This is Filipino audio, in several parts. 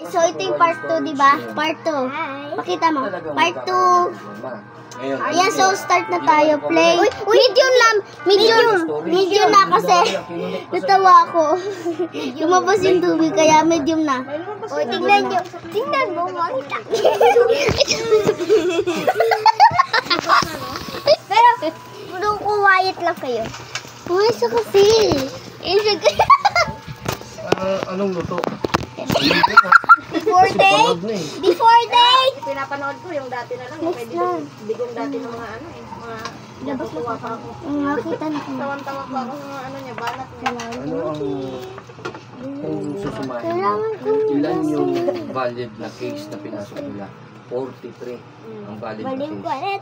So, ito yung part 2, di ba? Part 2. Pakita mo. Part 2. Ayan, so start na tayo. Play. Medium na. Medium na kasi natawa ako. Lumabas yung tubig, kaya medium na. O, tingnan nyo. Tingnan mo, makita. Pero, kung quiet lang kayo. Uy, so kasi. Anong luto? Before day. Before day. Pinapanood ko yung dati na lang. Pwede bigong dati ng mga ano eh. Mga natutuwa pa ako. Nakita na ko. Tawan-tawa pa ako ng mga ano niya, banat niya. Ano ang kung susumahin mo? Ilan yung valid na case na pinasok nila? 43 ang valid na case.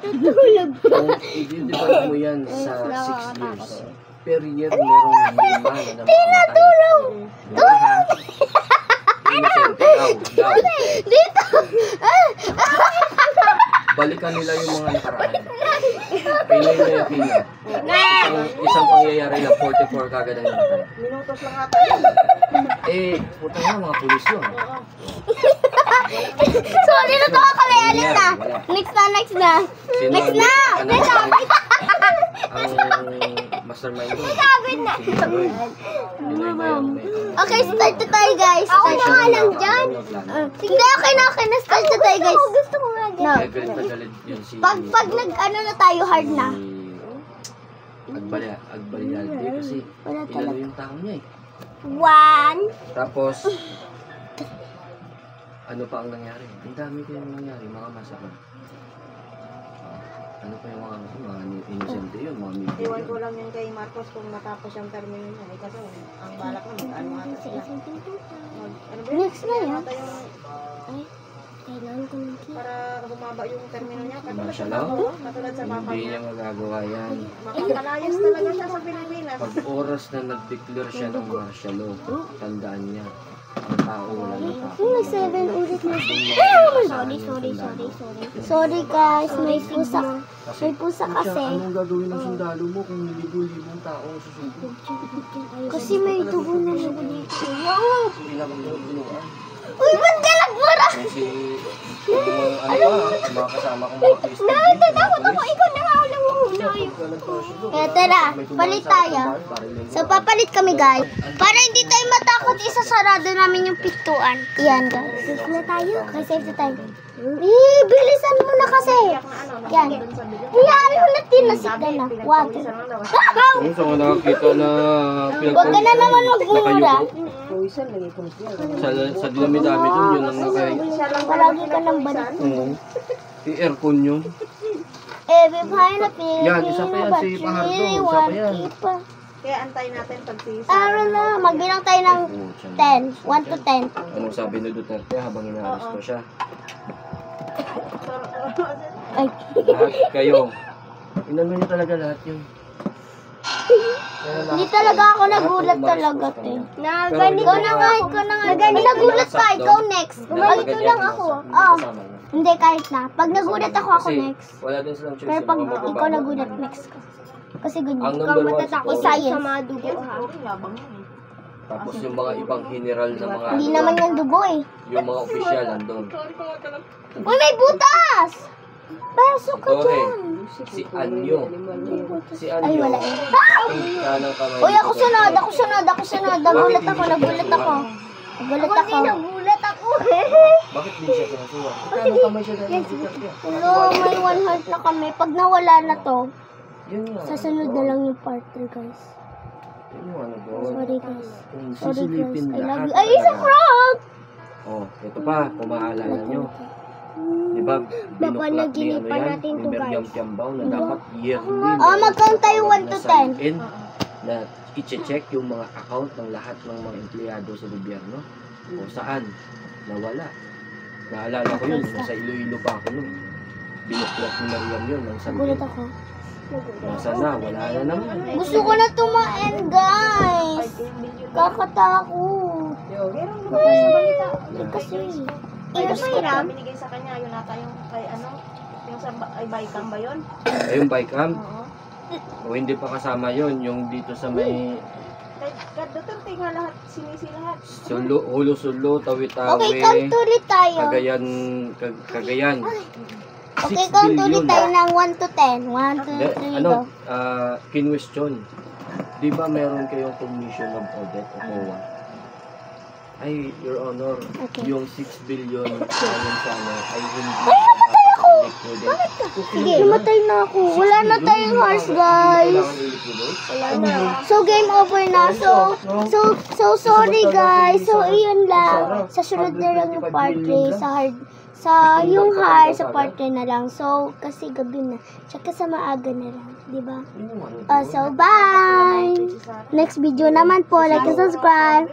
Tutulog. Kung i-divide mo yan sa 6 years, per year merong 5 na pinatulog! Dito! Balikan nila yung mga nakaraan. Pinay na yung pinay. Isang pangyayari lang, 44 kagad ang namatay. Minutos lang ata yun. Puta nga, mga pulis yun. Sorry na to kami. Alis na. Next na. Next na. Ang mastermind doon. Sabi na. Okay, start na tayo guys. Ako na nga lang dyan. Hindi, okay na. Start na tayo guys. Gusto ko nga dyan. Pag nag-ano na tayo, hard na. Agbalyalde kasi ilalo yung tao niya eh. 1. Tapos, ano pa ang nangyari? Ang dami ko yung nangyari, mga masama. Ano pa yung mga inosente yun, mga media. Iwan ko lang yun kay Marcos kung matapos yung termino niya. Eh, kasi ang balak na mag-ano ata sila. Next na yan. Para humaba yung termino niya. Martial law? Katulad sa papa Hindi niya. niya magagawa yan. Makakalayas talaga siya sa Pilipinas. Pag oras na nag-declare siya ng martial law, tandaan niya, ang tao wala ng tao. 7 ulit na. Sorry guys, may pusa. May pusa kasi. Anong gagawin ng sundalo mo kung libo-libong tao ang susubok? Kasi may dugo na dugo dito. Hindi na magbinuan. Uy, ba't ka nagmura? Kasi, mga kasama kong mga Christian. Natatakot ako, ikaw na nga lang muna. Kaya tara, palit tayo. So, papalit kami guys. Para hindi tayo matakot, isasarado namin yung pintuan. Yan guys. Safe na tayo. Save na tayo. Bilisan mo na kasi. Yan. Hayaan mo na tinasik ka na. 1, 2. Kung saan ka nakakita na Huwag ka na naman magmura. Sa dinami-dami dun, yun ang Palagi ka ng balik. i-aircon yun. Behind the pin. Yan, isa pa yan, si Pahardo. Isa pa yan. Kaya antayin natin pag si Araw na, magbilang tayo ng 10. 1 to 10. Anong sabi ni Duterte habang inaaresto siya? Ay. Lahat kayo. Inano niyo talaga lahat yun. Hindi talaga ako nagulat talaga, te. Ikaw na nga. Nagulat ka, ikaw next. Ito lang ako. Hindi, kahit na. Pag nagulat ako next. Wala din silang choice. Pero pag ikaw nagulat next ka. Kasi ganyan. Ikaw matatakot sa dugo, ha? Tapos yung mga ibang general na mga... Hindi naman yung dugo, eh. Yung mga opisyal nandun. Uy, may butas! Pasok ka dyan. Si Anyo. Si Anyo. Ay, wala eh. Kanang kamay. Uy, ako sunod. Nagulat ako. Nagulat ako. Bakit di siya pinasuwa? Kanang kamay siya dahil Duterte. Ulo, may 1 heart na kami. Pag nawala na to, Yun nga. sasunod na lang yung part 3, guys. Yun yung ano doon. Sorry, guys. Kung Sorry, guys. sisilipin I love lahat. you. Ay, isang frog! Oh, ito pa, kung maaalala nyo. Diba, Baka naginipan natin to, guys. Miriam Tiambao na dapat yearly. Mag-count tayo 1 to 10. Na i-check yung mga account ng lahat ng mga empleyado sa gobyerno. O saan? Nawala. Naalala ko yun, nasa Iloilo pa ako nun. Binuklat ni Miriam yun ng sabi. Nagulat ako. Nasa na, wala na naman. Gusto ko na tumain, guys. Kakatakot. Kasi, Tapos kaya binigay sa kanya, yun ata yung kay ano, yung sa Baykam ba yun? Yung bike cam? Oo. O hindi pa kasama yun, yung dito sa may Kay Duterte nga lahat, sinisi lahat. Hulo-sulo, tawi-tawi. Okay, count ulit tayo. Cagayan. Okay, 6 count ulit billion. tayo ng 1 to 10. 1, 2, 3, go. Kinwestiyon. Di ba meron kayong Commission of Audit o COA? Ay, Your Honor, Okay. yung 6 billion ayon sa ay hindi Sige, namatay na ako. Wala na tayong horse, guys. Wala na. So, game over na. So sorry, guys. So, iyon lang. Sa sunod na lang yung part 3. Yung hard sa part 3 na lang. So, kasi gabi na. Tsaka sa maaga na lang. Diba? So, bye! Next video naman po. Like and subscribe.